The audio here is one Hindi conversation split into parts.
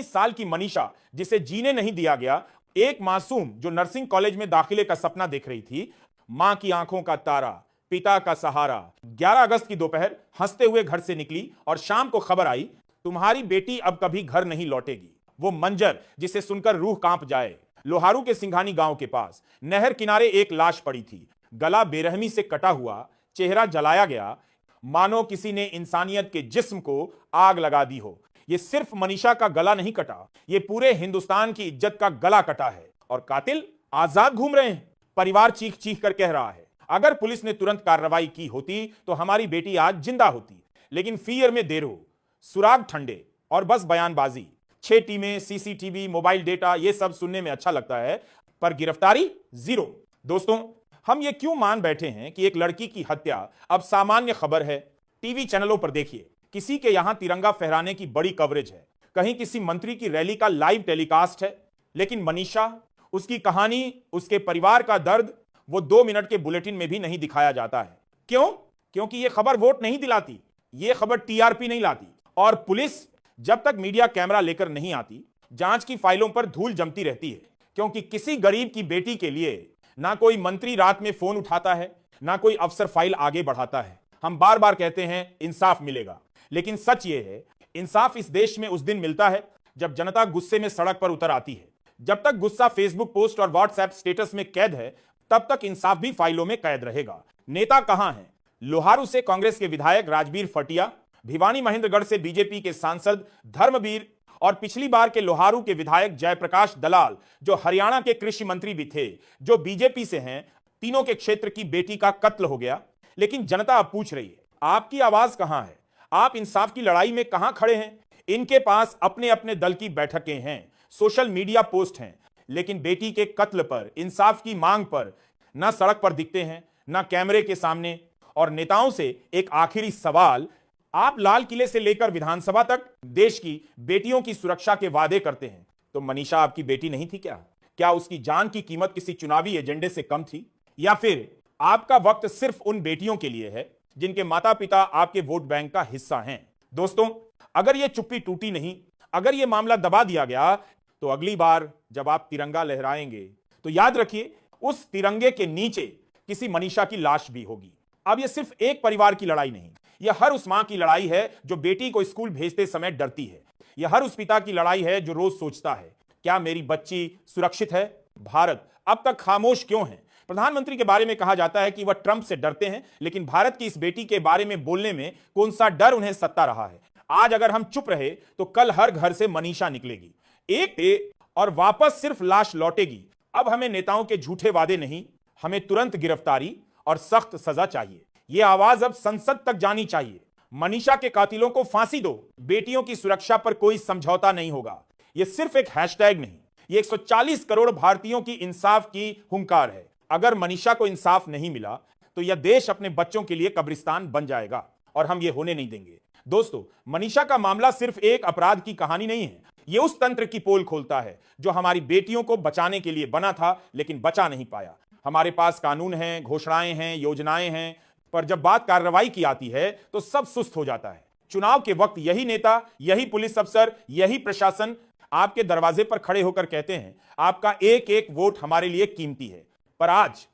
साल की मनीषा, जिसे जीने नहीं दिया गया, एक मासूम जो नर्सिंग कॉलेज में दाखिले का सपना देख रही थी, मां की आंखों का तारा, पिता का सहारा, 11 अगस्त की दोपहर हंसते हुए घर से निकली और शाम को खबर आई, तुम्हारी बेटी अब कभी घर नहीं लौटेगी। वो मंजर जिसे सुनकर रूह कांप जाए। लोहारू के सिंघानी गांव के पास नहर किनारे एक लाश पड़ी थी, गला बेरहमी से कटा हुआ, चेहरा जलाया गया, मानो किसी ने इंसानियत के जिस्म को आग लगा दी हो। ये सिर्फ मनीषा का गला नहीं कटा, ये पूरे हिंदुस्तान की इज्जत का गला कटा है। और कातिल आजाद घूम रहे हैं। परिवार चीख चीख कर कह रहा है, अगर पुलिस ने तुरंत कार्रवाई की होती तो हमारी बेटी आज जिंदा होती। लेकिन फियर में देर हो, सुराग ठंडे और बस बयानबाजी। 6 टीमें, सीसीटीवी, मोबाइल डेटा, ये सब सुनने में अच्छा लगता है, पर गिरफ्तारी जीरो। दोस्तों, हम ये क्यों मान बैठे हैं कि एक लड़की की हत्या अब सामान्य खबर है? टीवी चैनलों पर देखिए, किसी के यहां तिरंगा फहराने की बड़ी कवरेज है, कहीं किसी मंत्री की रैली का लाइव टेलीकास्ट है। लेकिन मनीषा, उसकी कहानी, उसके परिवार का दर्द, वो 2 मिनट के बुलेटिन में भी नहीं दिखाया जाता है। क्यों? क्योंकि ये खबर वोट नहीं दिलाती, ये खबर टीआरपी नहीं लाती। और पुलिस जब तक मीडिया कैमरा लेकर नहीं आती, जांच की फाइलों पर धूल जमती रहती है। क्योंकि किसी गरीब की बेटी के लिए ना कोई मंत्री रात में फोन उठाता है, ना कोई अफसर फाइल आगे बढ़ाता है। हम बार बार कहते हैं इंसाफ मिलेगा, लेकिन सच ये है, इंसाफ इस देश में उस दिन मिलता है जब जनता गुस्से में सड़क पर उतर आती है। जब तक गुस्सा फेसबुक पोस्ट और व्हाट्सएप स्टेटस में कैद है, तब तक इंसाफ भी फाइलों में कैद रहेगा। नेता कहां हैं? लोहारू से कांग्रेस के विधायक राजबीर फटिया, भिवानी महेंद्रगढ़ से बीजेपी के सांसद धर्मवीर और पिछली बार के लोहारू के विधायक जयप्रकाश दलाल, जो हरियाणा के कृषि मंत्री भी थे, जो बीजेपी से हैं। तीनों के क्षेत्र की बेटी का कत्ल हो गया। लेकिन जनता अब पूछ रही है, आपकी आवाज कहां है? आप इंसाफ की लड़ाई में कहां खड़े हैं? इनके पास अपने अपने दल की बैठकें हैं, सोशल मीडिया पोस्ट हैं, लेकिन बेटी के कत्ल पर, इंसाफ की मांग पर ना सड़क पर दिखते हैं, ना कैमरे के सामने। और नेताओं से एक आखिरी सवाल, आप लाल किले से लेकर विधानसभा तक देश की बेटियों की सुरक्षा के वादे करते हैं, तो मनीषा आपकी बेटी नहीं थी क्या? क्या उसकी जान की कीमत किसी चुनावी एजेंडे से कम थी? या फिर आपका वक्त सिर्फ उन बेटियों के लिए है जिनके माता पिता आपके वोट बैंक का हिस्सा हैं? दोस्तों, अगर यह चुप्पी टूटी नहीं, अगर यह मामला दबा दिया गया, तो अगली बार जब आप तिरंगा लहराएंगे तो याद रखिए, उस तिरंगे के नीचे किसी मनीषा की लाश भी होगी। अब यह सिर्फ एक परिवार की लड़ाई नहीं, यह हर उस मां की लड़ाई है जो बेटी को स्कूल भेजते समय डरती है। यह हर उस पिता की लड़ाई है जो रोज सोचता है, क्या मेरी बच्ची सुरक्षित है? भारत अब तक खामोश क्यों है? प्रधानमंत्री के बारे में कहा जाता है कि वह ट्रंप से डरते हैं, लेकिन भारत की इस बेटी के बारे में बोलने में कौन सा डर उन्हें सत्ता रहा है? आज अगर हम चुप रहे तो कल हर घर से मनीषा निकलेगी, एक और वापस सिर्फ लाश लौटेगी। अब हमें नेताओं के झूठे वादे नहीं, हमें तुरंत गिरफ्तारी और सख्त सजा चाहिए। यह आवाज अब संसद तक जानी चाहिए। मनीषा के कातिलों को फांसी दो। बेटियों की सुरक्षा पर कोई समझौता नहीं होगा। यह सिर्फ एक हैशटैग नहीं, यह 140 करोड़ भारतीयों की इंसाफ की हुंकार है। अगर मनीषा को इंसाफ नहीं मिला तो यह देश अपने बच्चों के लिए कब्रिस्तान बन जाएगा, और हम यह होने नहीं देंगे। दोस्तों, मनीषा का मामला सिर्फ एक अपराध की कहानी नहीं है, यह उस तंत्र की पोल खोलता है जो हमारी बेटियों को बचाने के लिए बना था, लेकिन बचा नहीं पाया। हमारे पास कानून हैं, घोषणाएं हैं, योजनाएं हैं, पर जब बात कार्रवाई की आती है तो सब सुस्त हो जाता है। चुनाव के वक्त यही नेता, यही पुलिस अफसर, यही प्रशासन आपके दरवाजे पर खड़े होकर कहते हैं, आपका एक एक वोट हमारे लिए कीमती है। पर आज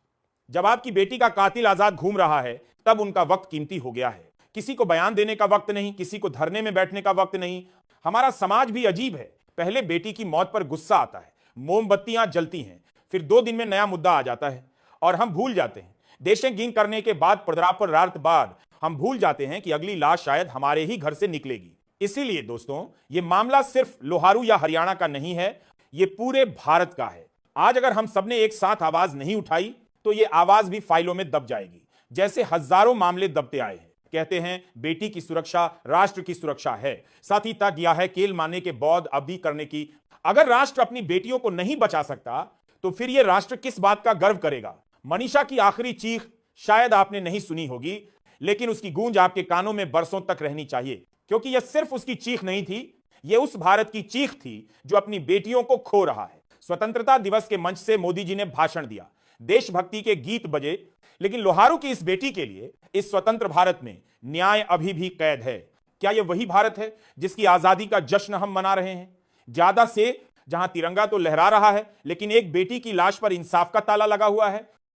जब आपकी बेटी का कातिल आजाद घूम रहा है, तब उनका वक्त कीमती हो गया है। किसी को बयान देने का वक्त नहीं, किसी को धरने में बैठने का वक्त नहीं। हमारा समाज भी अजीब है। पहले बेटी की मौत पर गुस्सा आता है, मोमबत्तियां जलती हैं, फिर 2 दिन में नया मुद्दा आ जाता है और हम भूल जाते हैं। देशें गिन करने के बाद, पड़रापर रात बाद, हम भूल जाते हैं कि अगली लाश शायद हमारे ही घर से निकलेगी। इसीलिए दोस्तों, यह मामला सिर्फ लोहारू या हरियाणा का नहीं है, यह पूरे भारत का है। आज अगर हम सबने एक साथ आवाज नहीं उठाई तो यह आवाज भी फाइलों में दब जाएगी, जैसे हजारों मामले दबते आए हैं। कहते हैं, बेटी की सुरक्षा राष्ट्र की सुरक्षा है। साथ ही तक यह है केल मारने के बाद अभी करने की। अगर राष्ट्र अपनी बेटियों को नहीं बचा सकता तो फिर यह राष्ट्र किस बात का गर्व करेगा? मनीषा की आखिरी चीख शायद आपने नहीं सुनी होगी, लेकिन उसकी गूंज आपके कानों में बरसों तक रहनी चाहिए, क्योंकि यह सिर्फ उसकी चीख नहीं थी, यह उस भारत की चीख थी जो अपनी बेटियों को खो रहा है। स्वतंत्रता दिवस के मंच से मोदी जी ने भाषण दिया, देशभक्ति के गीत बजे, लेकिन लोहारू की इस बेटी के लिए इस स्वतंत्र भारत में न्याय अभी भी कैद है। क्या यह वही भारत है जिसकी आजादी का जश्न हम मना रहे हैं? ज्यादा से जहां तिरंगा तो लहरा रहा है, लेकिन एक बेटी की लाश पर इंसाफ का ताला लगा हुआ है।